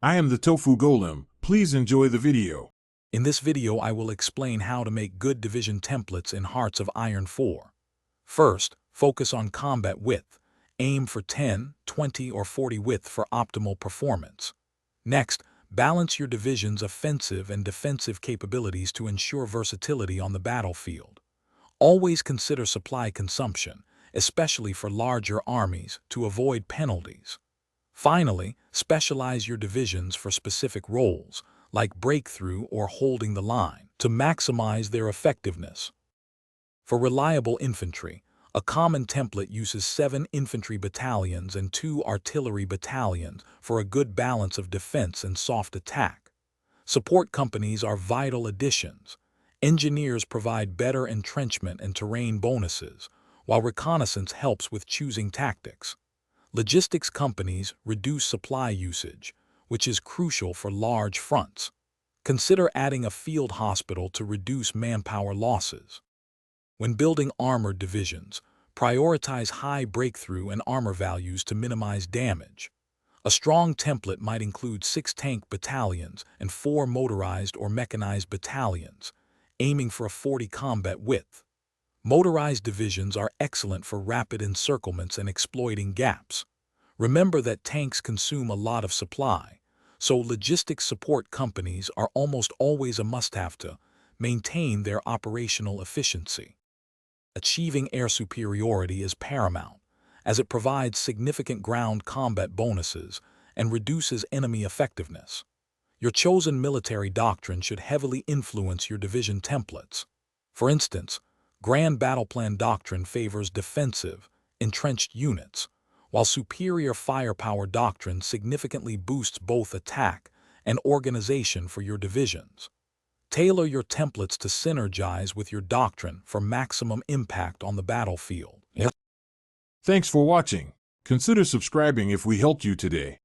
I am the Tofu Golem. Please enjoy the video. In this video, I will explain how to make good division templates in Hearts of Iron 4. First, focus on combat width. Aim for 10, 20, or 40 width for optimal performance. Next, balance your division's offensive and defensive capabilities to ensure versatility on the battlefield. Always consider supply consumption, especially for larger armies, to avoid penalties. Finally, specialize your divisions for specific roles, like breakthrough or holding the line, to maximize their effectiveness. For reliable infantry, a common template uses 7 infantry battalions and 2 artillery battalions for a good balance of defense and soft attack. Support companies are vital additions. Engineers provide better entrenchment and terrain bonuses, while reconnaissance helps with choosing tactics. Logistics companies reduce supply usage, which is crucial for large fronts. Consider adding a field hospital to reduce manpower losses. When building armored divisions, prioritize high breakthrough and armor values to minimize damage. A strong template might include 6 tank battalions and 4 motorized or mechanized battalions, aiming for a 40 combat width. Motorized divisions are excellent for rapid encirclements and exploiting gaps. Remember that tanks consume a lot of supply, so logistics support companies are almost always a must-have to maintain their operational efficiency. Achieving air superiority is paramount, as it provides significant ground combat bonuses and reduces enemy effectiveness. Your chosen military doctrine should heavily influence your division templates. For instance, Grand Battle Plan Doctrine favors defensive, entrenched units, while Superior Firepower Doctrine significantly boosts both attack and organization for your divisions. Tailor your templates to synergize with your doctrine for maximum impact on the battlefield. Thanks for watching. Consider subscribing if we helped you today.